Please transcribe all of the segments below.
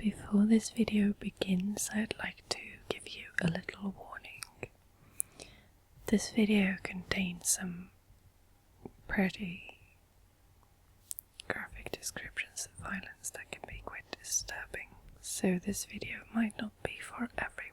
Before this video begins, I'd like to give you a little warning. This video contains some pretty graphic descriptions of violence that can be quite disturbing, so this video might not be for everyone.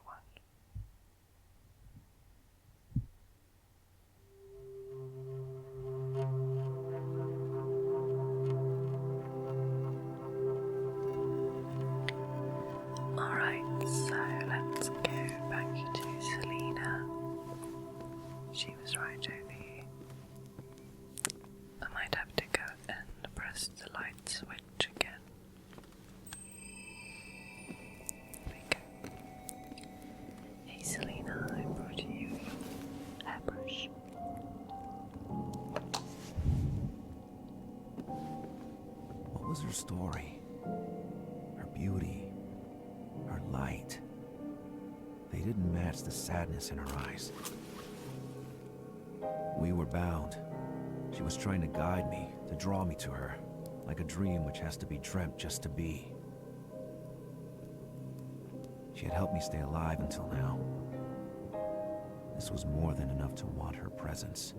Alright, so let's go back to Selena. She was right over here. I might have to go and press the light switch again. There we go. Hey Selena, I brought you a hairbrush. What was her story? Her beauty? Her light? They didn't match the sadness in her eyes. We were bound. She was trying to guide me, to draw me to her, like a dream which has to be dreamt just to be. She had helped me stay alive until now. This was more than enough to want her presence.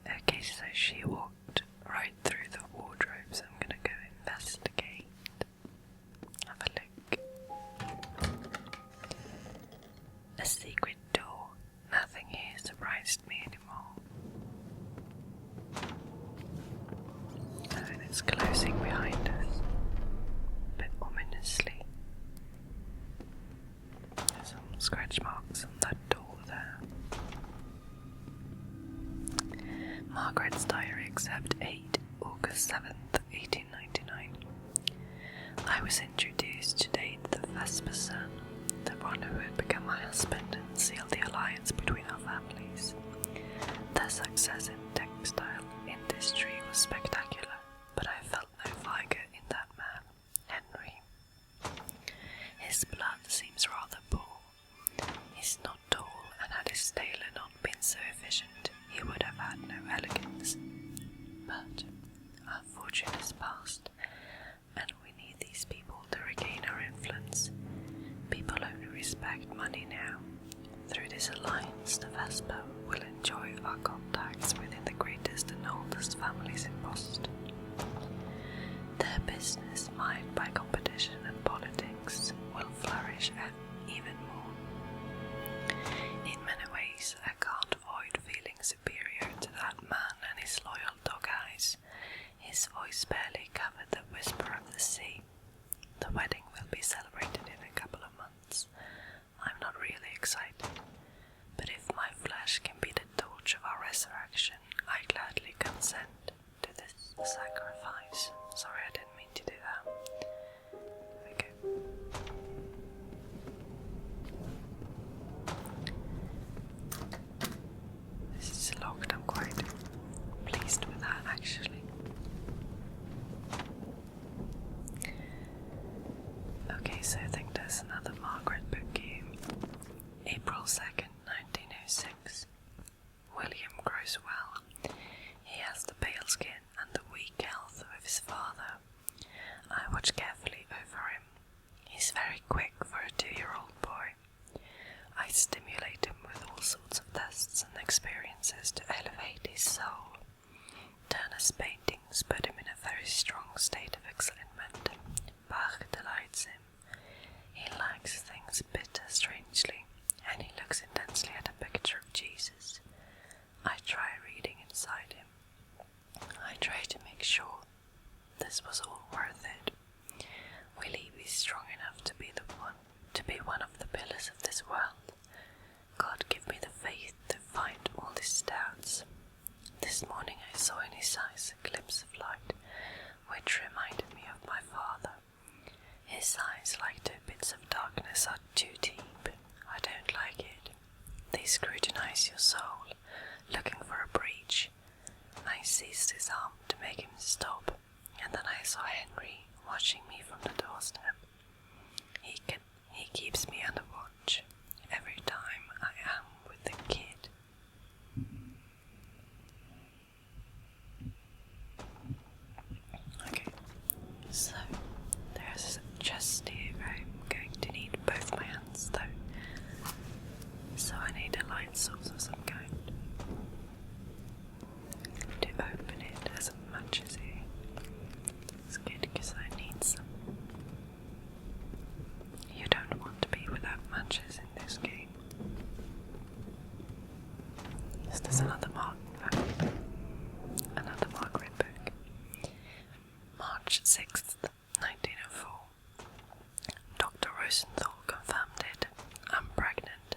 Okay, so she walked right through the wardrobe, so I'm gonna go investigate. Have a look. A secret door. Nothing here surprised me anymore. And it's closing behind us, a bit ominously. There's some scratch marks on that door there. Margaret's diary, except 8 August 7th, 1899. I was introduced to date the Vesperson, the one who had become my husband and sealed the alliance between our families. Their success in textile industry was spectacular, but I felt no vigor in that man, Henry. His blood seems rather poor. He's not tall, and had his tailor not been so efficient, he would have had no elegance. But our fortune is past, and we need these people to regain our influence. People only respect money now. Through this alliance, the Vesper will enjoy our contacts within the greatest and oldest families in Boston. Their business, mired by competition and politics, will flourish even more. In many ways, I can't avoid feeling superior to that man and his loyal dog eyes. His voice barely covered the whisper of the sea. The wedding will be celebrated in a couple of months. I'm not really excited, but if my flesh can be the torch of our resurrection, I gladly consent to this sacrifice. Sorry, I didn't mean to do that. Okay. This is locked. I'm quite pleased with that, actually. Okay, so I think there's another Margaret book here. April 2nd, 1906. William grows well. He has the pale skin and the weak health of his father. I watch carefully over him. He's very quick for a 2-year-old boy. I stimulate him with all sorts of tests and experiences to elevate his soul. Turner's paintings put him in a very strong state of excitement. Bach delights him. He likes things bitter strangely, and he looks intensely at a picture of Jesus. I try reading inside him. I try to make sure this was all worth it. Will he be strong enough to be one of the pillars of this world? God, give me the faith to find all his doubts. This morning I saw in his eyes a glimpse of light, which reminded me of my father. His eyes, like 2 bits of darkness, are too deep. I don't like it. They scrutinize your soul, looking for a breach. I seized his arm to make him stop, and then I saw Henry watching me from the doorstep. He keeps me under watch every time I am with the kid. light source of some kind. To open it as much as it's good because I need some. You don't want to be without matches in this game. Is this another Margaret book? March 6th, 1904. Dr. Rosenthal confirmed it. I'm pregnant.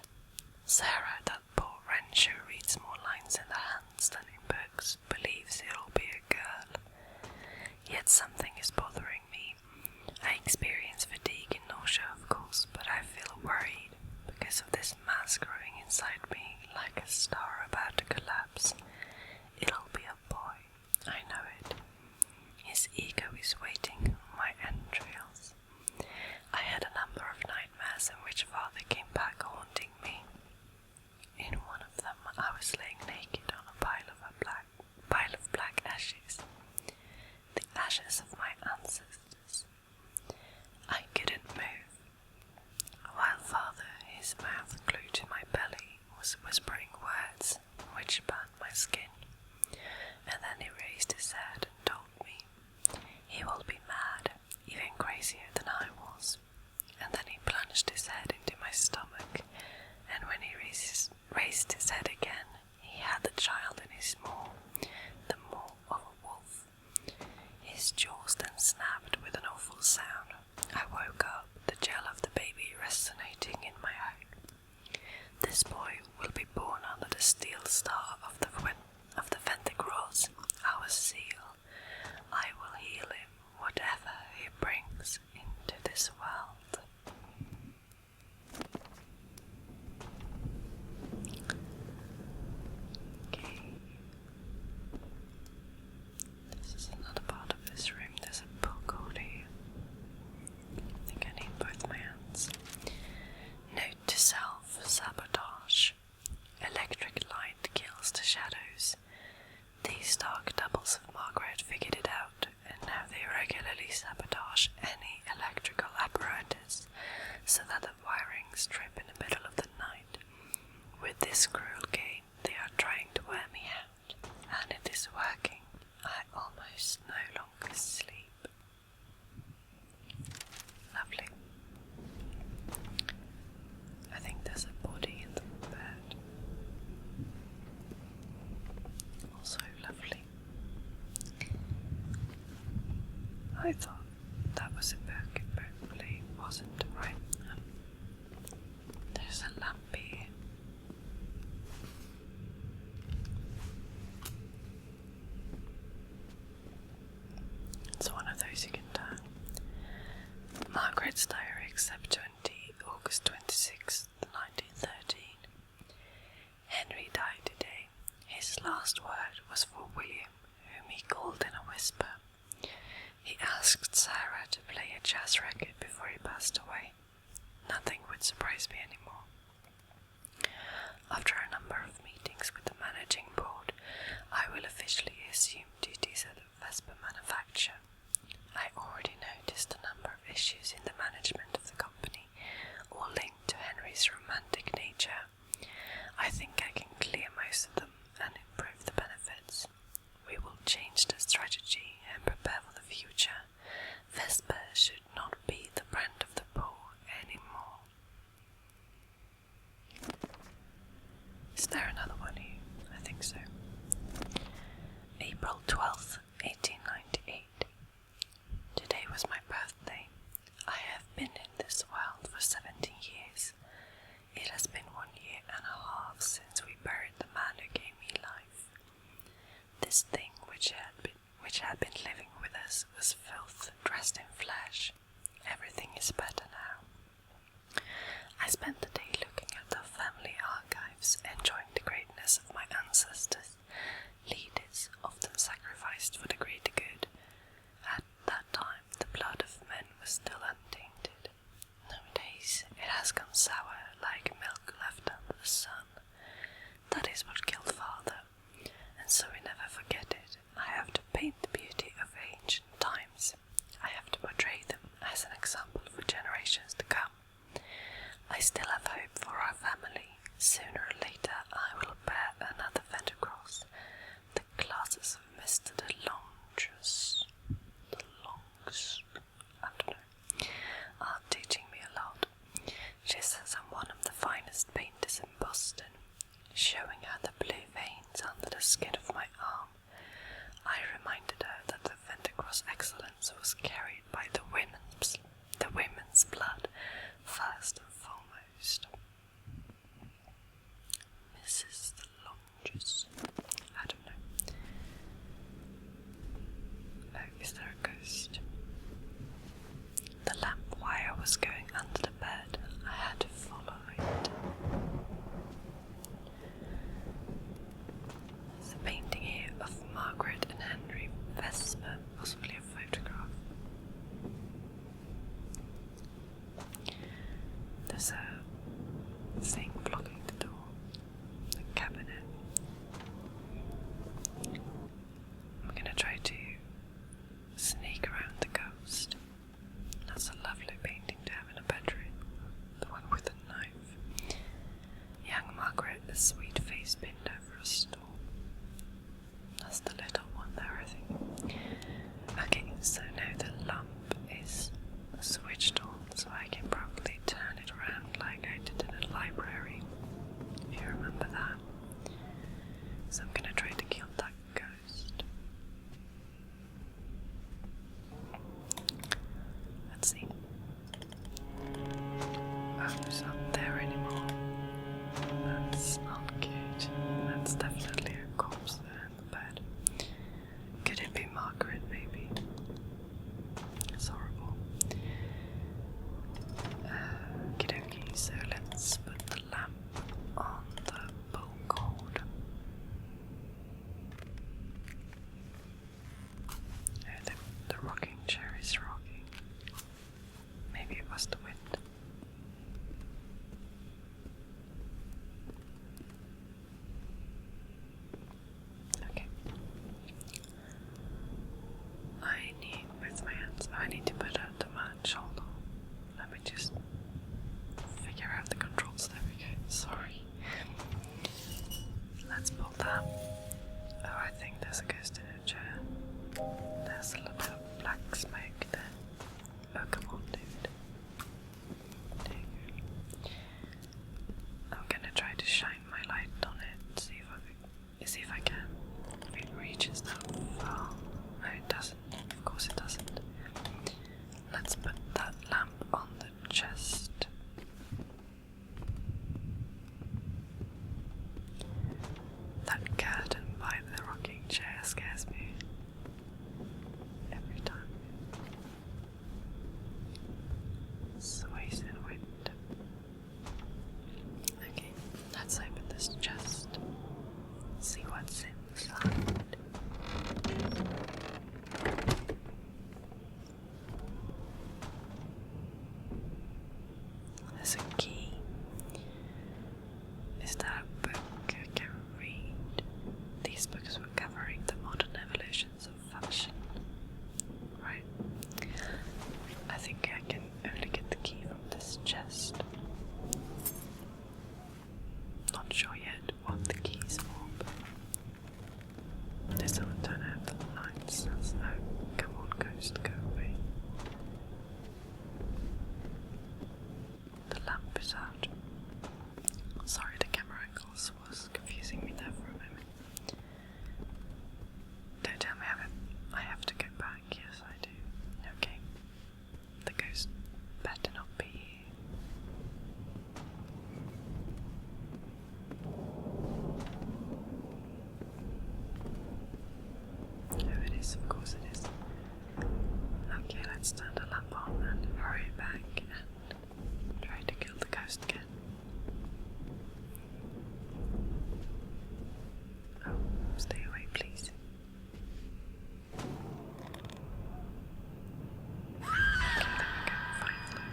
Sarah, that poor wrench who reads more lines in the hands than in books, believes it'll be a girl. Yet something is bothering me. I experience fatigue and nausea, of course, but I feel worried because of this mass growing inside me like a star about to collapse. It'll be a boy. I know it. His ego is waiting on my entrails. I had a number of nightmares in which father came back haunting me. In one of them, I was laying naked on a pile of black ashes. The ashes of my ancestors. I couldn't move, while father, his mouth glued to my belly, was whispering words which burned my skin. And then he raised his head and told me he will be mad, even crazier than I was. And then he plunged his head into my stomach, and when he raised his head again, he had the child in his maw, the maw of a wolf. His jaws then snapped with an awful sound. I woke up, the gel of the baby resonating in my eye. This boy will be born under the steel star of the Venticross, our seal. I will heal him, whatever he brings into this world. Okay. This is another part of this room. There's a book over here. I think I need both my hands. Note to self, sabotage. Electric light kills the shadows. These dark doubles of Margaret figured it out, and now they regularly sabotage any electrical apparatus, so that the wiring strip in the middle of the night. With this cruel game, they are trying to wear me out, and it is working. I almost no longer sleep. Lovely. I think there's a body in the bed. Also lovely. I thought that was a book, it probably wasn't, right? There's a lamp here. It's one of those you can turn. Margaret's diary, except 20, August 26th, 1913. Henry died today. His last word was for William, whom he called in a whisper. He asked Sarah to play a jazz record before he passed away. Nothing would surprise me anymore. After a number of meetings with the managing board, I will officially assume duties at the Vespa manufacture. I already noticed a number of issues in the management of the company, all linked to Henry's romantic nature. I think I can clear most of them and improve the benefits. We will change the strategy and prepare for the future. Vespa should not be the brand of the poor anymore. Is there another one here? I think so. April 12th, 1898. Today was my birthday. I have been in this world for 17 years. It has been 1 year and a half since we buried the man who gave me life. This thing which had been living with us was filth dressed in flesh. Everything is better now. I spent the day looking at the family archives, enjoying the greatness of my ancestors, leaders often sacrificed for the greater good. At that time, the blood of men was still untainted. Nowadays, it has gone sour like milk left under the sun. That is what killed father, and so we never forget it. I have to paint the beauty of ancient times. I have to portray them as an example for generations to come. I still have hope for our family. Sooner or later, at the blue veins under the skin of my arm, I reminded her that the Fendercross excellence was carried by the women's blood first and foremost. Mrs. the Longes. I don't know. Oh, is there a ghost? The lamp wire was going under the bed. I had to follow it. There's a painting here of Margaret and Henry Vesper, possibly a photograph. There's a thing blocking the door. The cabinet. I'm gonna try to sneak around the ghost. That's a lovely painting to have in a bedroom. The one with the knife. Young Margaret, a sweet face pinned over a stool. That's the little one there, I think. Okay, so now the lamp is switched on, so I can probably turn it around like I did in a library, if you remember that. So I'm gonna try to kill that ghost. Let's see. Oh, it's not there anymore. That's not good. That's definitely a corpse there in the bed. Could it be Margaret, maybe? It's horrible. Okie so let's put the lamp on the pull cord. Oh, the rocking chair is rocking. Maybe it was the wind. Okay. I need to put out the match. Hold on. Let me just figure out the controls. There we go. Sorry. Let's pull that. Oh, I think there's a ghost in a chair. There's a little bit of black smoke there. Oh, come on, dude. There you go. I'm gonna try to shine my light on it, see if I can. If it reaches that far. No, it doesn't. Of course it doesn't. Let's put that lamp on the chest. That curtain by the rocking chair scares me every time. Sways in wind. Okay, let's open this chest. See what's inside. There's a key. Is that a book I can read? These books were covering the modern evolutions of fashion. Right. I think I can only get the key from this chest. Not sure yet what the key's for, but this will turn out the lights. Oh, come on, ghost, go away. The lamp is out. Sorry, the camera angles was confusing me there for a moment. Don't tell me I have to go back. Yes, I do. Okay. The ghost better not be here. Oh, it is. Of course it is. Okay, let's turn the lamp on and hurry back and try to kill the ghost again. Oh, stay away, please. Okay, there we go, finally.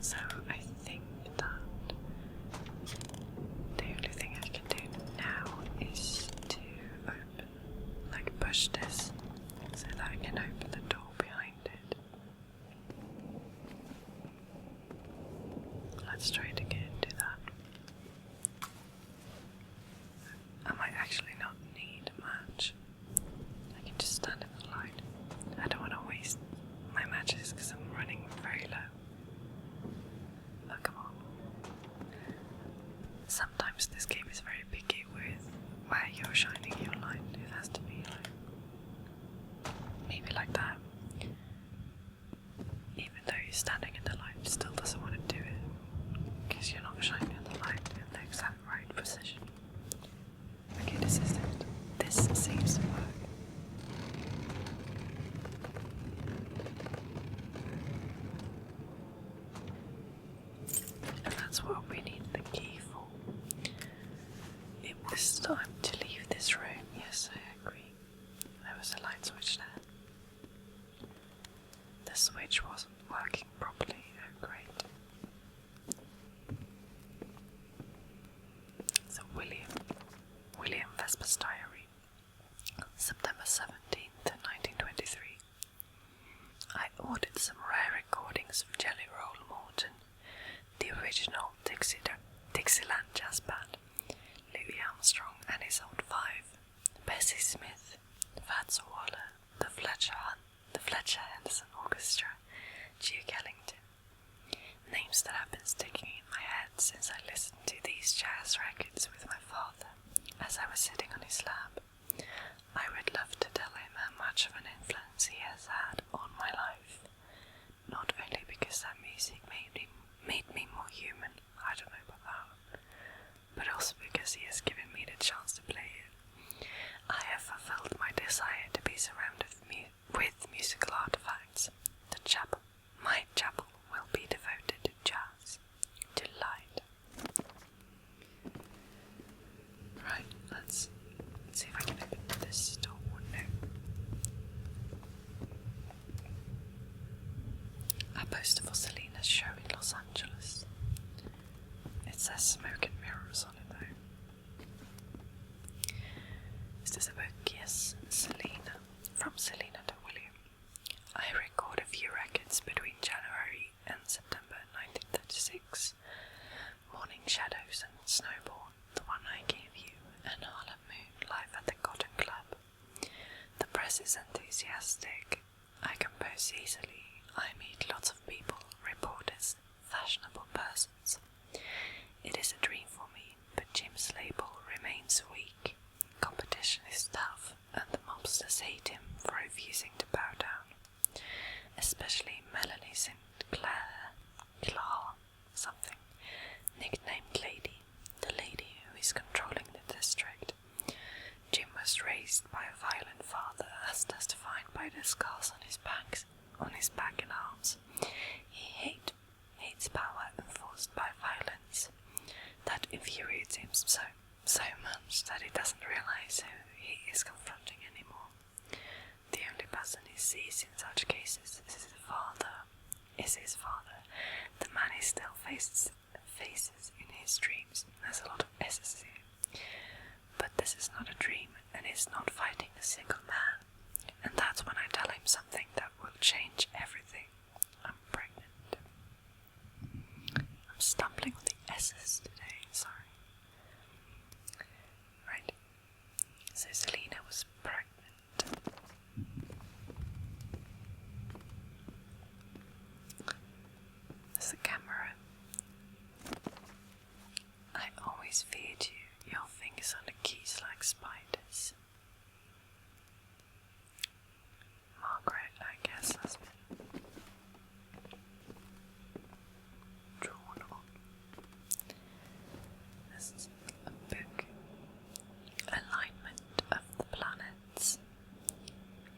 So I think that the only thing I can do now is to open, like push this, so that I can open the door behind it. Let's try to get into that. I might actually not need much. I can just stand in the light. I don't want to waste my matches because I'm running very low. Oh, come on. Sometimes this game is very picky it's time to leave this room. Yes, I agree. There was a light switch there. The switch wasn't working properly. Oh, great. So William Vesper's diary, September 17th, 1923. I ordered some rare recordings of Jelly Roll Morton, the original Dixieland jazz band, Louis Armstrong and his old five, Bessie Smith, Fats Waller, the Fletcher Henderson Orchestra, Duke Ellington. Names that have been sticking in my head since I listened to these jazz records with my father as I was sitting on his lap. I would love to tell him how much of an influence he has had on my life. Not only because that music made me more human, I don't know about that, but also because he has given me the chance to play it. I have fulfilled my desire to be surrounded with musical artifacts. My chapel will be devoted to jazz, to light. Right, let's see if I can open this door. No. A poster for Selena's show in Los Angeles. It says Smoke and Mirrors on it though. Is this a book? Yes, Selena. From Selena to William. I record a few records between January and September 1936. Morning Shadows and Snowborn, the one I gave you, and Harlem Moon live at the Cotton Club. The press is enthusiastic. I compose easily. I meet lots of people, reporters, fashionable persons. It is a dream for me, but Jim's label remains weak. Competition is tough, and the mobsters hate him for refusing to bow down. Especially Melanie St. Clair something, nicknamed Lady, the lady who is controlling the district. Jim was raised by a violent father, as testified by the scars on his back and arms. He hates power enforced by violence. That infuriates him so much that he doesn't realize who he is confronting anymore. The only person he sees in such cases is his father. The man he still faces in his dreams. There's a lot of S's here. But this is not a dream, and he's not fighting a single man. And that's when I tell him something that will change everything. I'm pregnant. I'm stumbling on the S's today, sorry. Right. So Selena was pregnant. There's a camera. I always feared you, your fingers on the keys like spiders. Margaret, I guess, has been drawn on. This is a book. Alignment of the planets.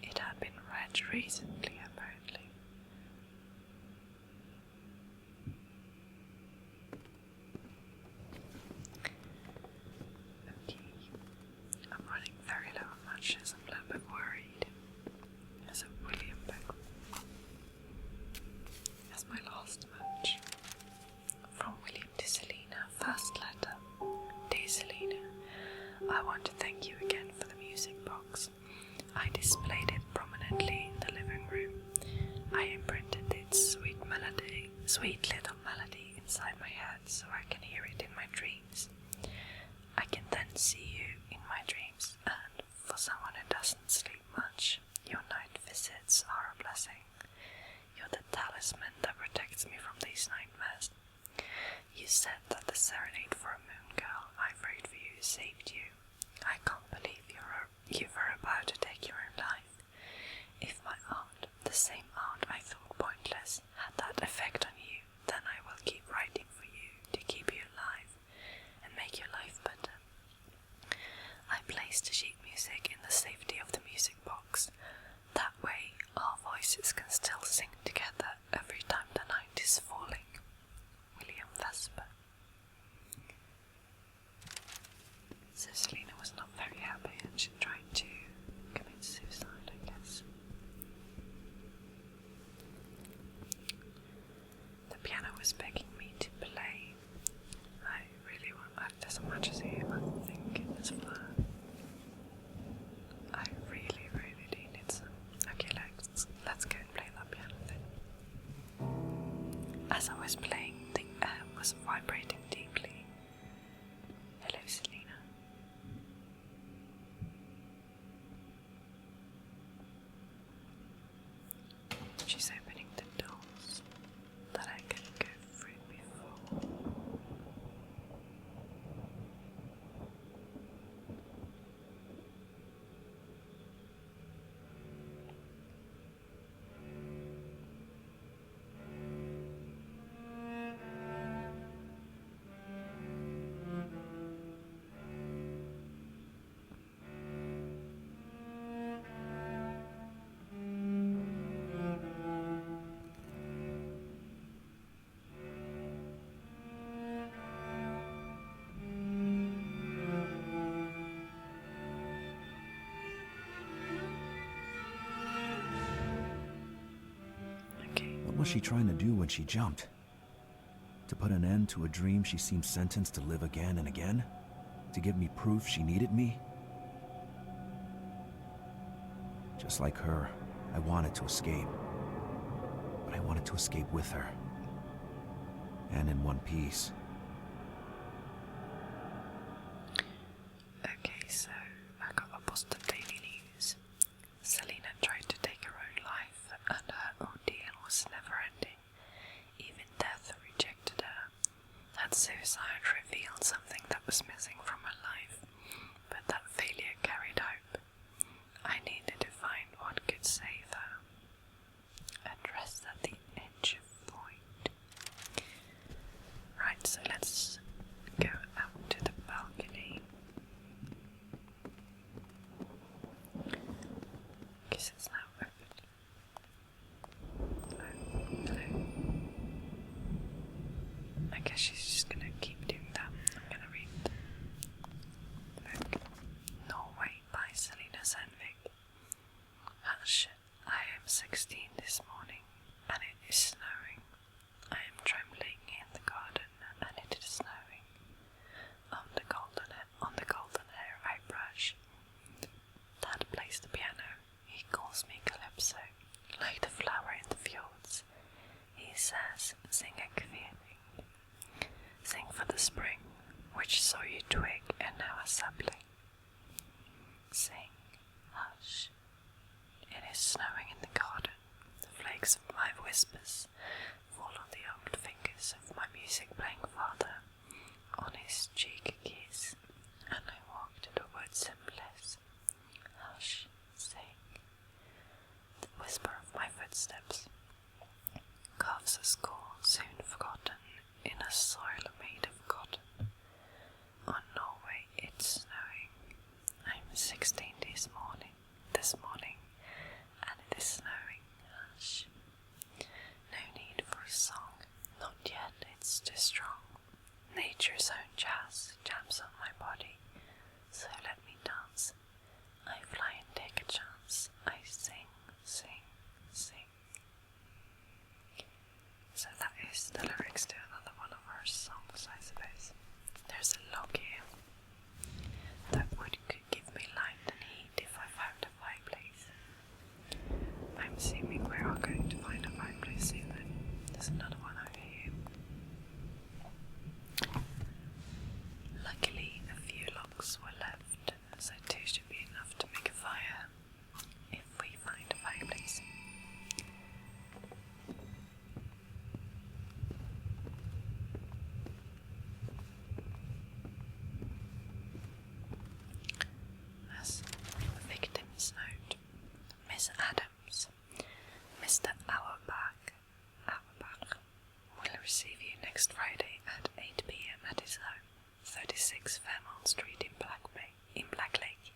It had been read recently, apparently. Okay. I'm running very low on matches. I'm a little bit worried. There's a William book. That's my last match. From William to Selena, first letter. Dear Selena, I want to thank you again for the music box. I displayed it prominently in the living room. I imprinted its sweet little melody inside my head so I can hear it in my dreams. I can then see you in my dreams, and for someone who doesn't sleep much, your night visits are a blessing. You're the talisman that protects me from these nightmares. You said that the serenade for a moon girl I wrote for you saved you. I can't believe you were about to take your own life. If my art, the same art I thought pointless, had that effect on you, then I will keep writing for you to keep you alive and make your life better. I placed the sheet music in the safety of the music box. That way, our voices can still sing together every time the night is falling. William Vesper. So Selena was not very happy and she tried to commit suicide, I guess. The piano was begging me to play. I really want as much as you, I think it's fun. I really, really do need some. Okay, let's go and play that piano then. As I was playing, the air was vibrating deeply. Hello, Selena. She's opening the doors that I can go through before. What was she trying to do when she jumped? To put an end to a dream she seemed sentenced to live again and again? To give me proof she needed me? Just like her, I wanted to escape. But I wanted to escape with her. And in one piece. Okay, so I got a Boston Daily News. Selena tried to take her own life, and her ordeal was never-ending. Even death rejected her. That suicide revealed something that was missing from her life, but that failure carried hope. I needed to find what could save her. Addressed at the edge of point. Right, so let's go out to the balcony. Guess it's now open. Hello. I guess she's just gonna keep doing that. I'm gonna read the book. Norway by Selena Sandvik. Hush, I am 16 this morning, and it is snowing. I am trembling in the garden, and it is snowing. On the golden hair hairbrush. Dad plays the piano. He calls me Calypso, like the flower in the fjords. He says, sing a kveling. Sing for the spring, which saw you twig and now a sapling. Sing, hush. It is snowing in the garden. The flakes of my whispers fall on the old fingers of my music-playing father. On his cheek a kiss, and I walk to the woods in bliss. Hush, sing. The whisper of my footsteps. Calves a score soon forgotten in a soil made of cotton. On Norway it's snowing. I'm 16 this morning, and it is snowing. Hush. No need for a song, not yet, it's too strong. Nature's own jazz jams on my body, so let me dance. I fly and take a chance. I sing, sing, sing. So that is the lyrics to another one of her songs, I suppose. There's a log here. That wood could give me light and heat if I found a fireplace. I'm assuming we are going to find a fireplace soon then. There's another one over here. Luckily, a few logs were left, so 2 should be enough to make a fire if we find a fireplace. As the victim's note, Miss Adams, Mr. Auerbach will receive you next Friday at 8 p.m. at his home, 36 Fairmount Street in Black Lake.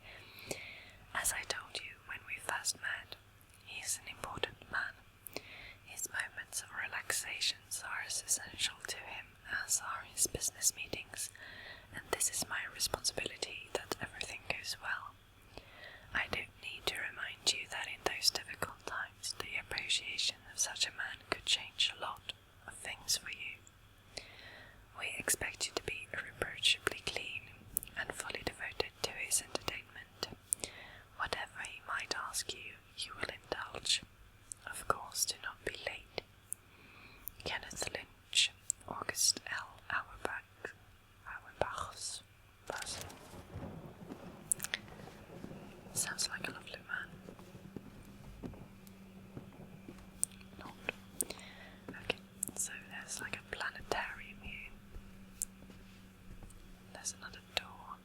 As I told you when we first met, he is an important man. His moments of relaxation are as essential to him as are his business meetings, and this is my responsibility that as well. I don't need to remind you that in those difficult times, the appreciation of such a man could change a lot of things for you. We expect you to be irreproachably clean and fully devoted to his entertainment. Whatever he might ask you, you will indulge. Of course, do not be late. Kenneth Lynch, August L. Auerbach's person. Sounds like a lovely man. Not. Okay, so there's like a planetarium here. There's another door.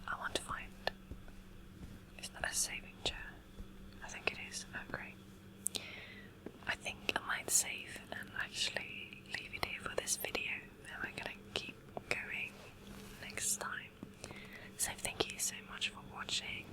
I want to find... Is that a saving chair? I think it is. Oh, great. I think I might save and actually leave it here for this video, and we're gonna keep going next time. So thank you so much for watching,